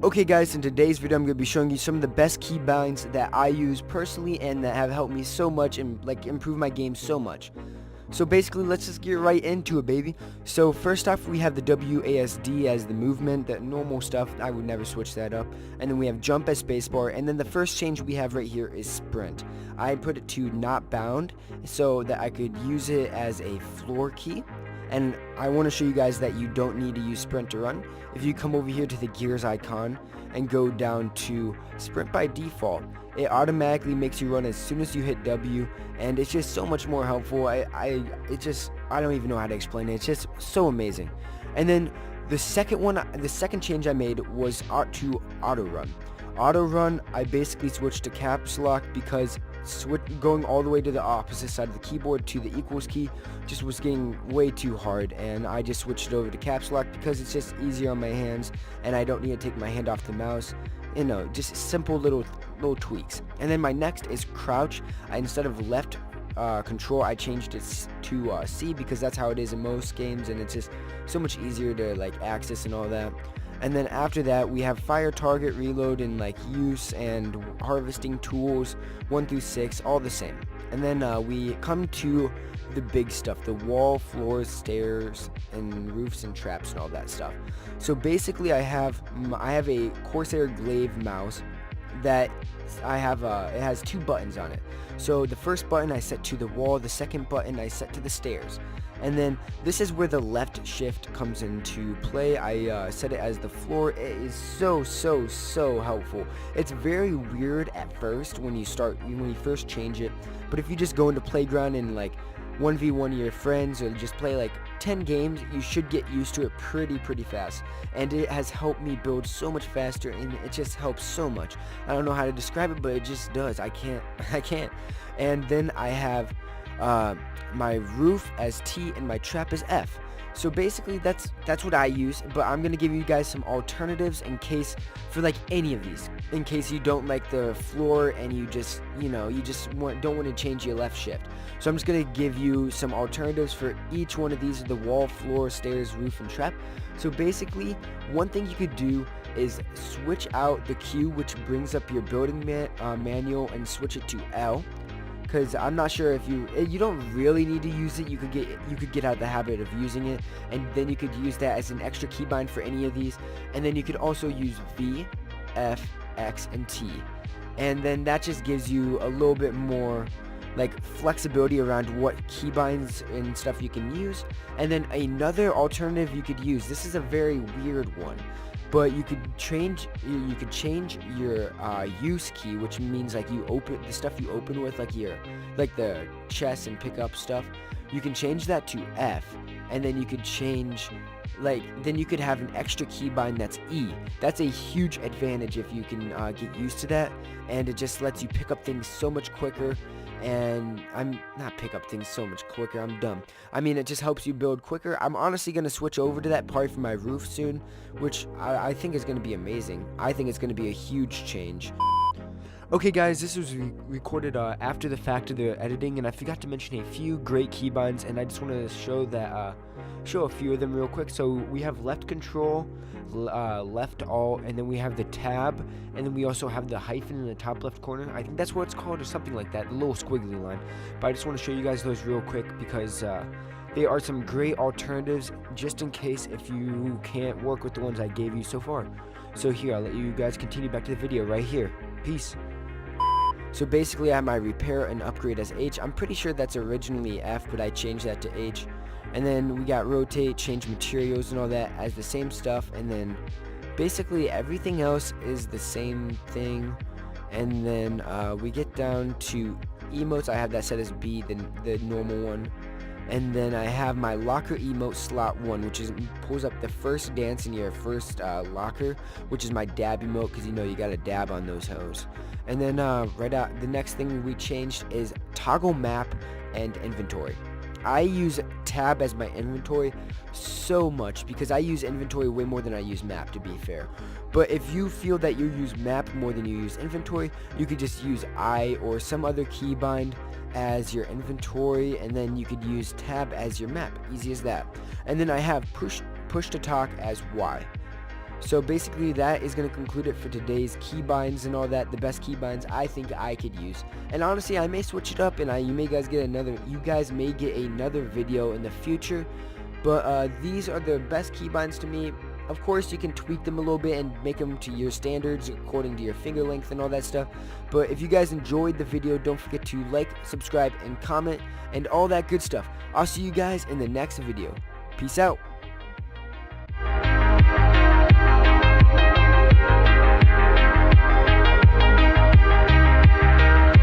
Okay guys, in today's video I'm going to be showing you some of the best keybinds that I use personally and that have helped me so much and improve my game so much. So basically, let's just get right into it, baby. So first off, we have the WASD as the movement, that normal stuff. I would never switch that up. And then we have jump as spacebar. And then the first change we have right here is sprint. I put it to not bound so that I could use it as a floor key. And I want to show you guys that you don't need to use sprint to run. If you come over here to the gears icon and go down to sprint by default, it automatically makes you run as soon as you hit W, and it's just so much more helpful. I don't even know how to explain it. It's just so amazing. And then the second change I made was to Autorun. Autorun, I basically switched to caps lock because going all the way to the opposite side of the keyboard to the equals key just was getting way too hard, and I just switched it over to caps lock because it's just easier on my hands and I don't need to take my hand off the mouse. You know, just simple little tweaks. And then my next is crouch. Instead of left control, I changed it to C because that's how it is in most games, and it's just so much easier to access and all that. And then after that, we have fire, target, reload, and use and harvesting tools 1 through 6, all the same. And then we come to the big stuff, the wall, floors, stairs, and roofs and traps and all that stuff. So basically, I have a Corsair Glaive mouse that it has 2 buttons on it. So the first button I set to the wall, the second button I set to the stairs. And then this is where the left shift comes into play. I set it as the floor. It is so helpful. It's very weird at first when you first change it, but if you just go into playground and 1v1 your friends or just play 10 games, you should get used to it pretty fast. And it has helped me build so much faster, and it just helps so much. I don't know how to describe it, but it just does. I can't. And then I have my roof as T and my trap as F. So basically that's what I use, but I'm gonna give you guys some alternatives in case for any of these, in case you don't like the floor and you just don't want to change your left shift. So I'm just gonna give you some alternatives for each one of these: the wall, floor, stairs, roof, and trap. So basically, one thing you could do is switch out the Q, which brings up your building manual, and switch it to L. Because I'm not sure if you don't really need to use it. You could get out of the habit of using it, and then you could use that as an extra keybind for any of these. And then you could also use V, F, X, and T, and then that just gives you a little bit more flexibility around what keybinds and stuff you can use. And then another alternative you could use, this is a very weird one, but you could change your use key, which means you open the stuff you open with, the chest and pick up stuff. You can change that to F, and then you could change then you could have an extra keybind that's E. That's a huge advantage if you can get used to that, and it just lets you pick up things so much quicker. And I'm dumb. I mean, it just helps you build quicker. I'm honestly going to switch over to that part for my roof soon, which I think is going to be amazing. I think it's going to be a huge change. Okay guys, this was recorded after the fact of the editing, and I forgot to mention a few great keybinds, and I just want to show a few of them real quick. So we have left control, left alt, and then we have the tab, and then we also have the hyphen in the top left corner. I think that's what it's called, or something like that, the little squiggly line. But I just want to show you guys those real quick because they are some great alternatives just in case if you can't work with the ones I gave you so far. So here, I'll let you guys continue back to the video right here. Peace. So basically, I have my repair and upgrade as H. I'm pretty sure that's originally F, but I changed that to H. And then we got rotate, change materials, and all that as the same stuff. And then basically everything else is the same thing. And then we get down to emotes. I have that set as B, the normal one. And then I have my locker emote slot 1, which pulls up the first dance in your first locker, which is my dab emote, because you gotta dab on those hoes. And then the next thing we changed is toggle map and inventory. I use tab as my inventory so much because I use inventory way more than I use map, to be fair. But if you feel that you use map more than you use inventory, you could just use I or some other keybind as your inventory, and then you could use tab as your map. Easy as that. And then I have push to talk as Y. So basically that is going to conclude it for today's keybinds and all that, the best keybinds I think I could use. And honestly, I may switch it up and you guys may get another video in the future. But these are the best keybinds to me. Of course, you can tweak them a little bit and make them to your standards according to your finger length and all that stuff. But if you guys enjoyed the video, don't forget to like, subscribe, and comment, and all that good stuff. I'll see you guys in the next video. Peace out.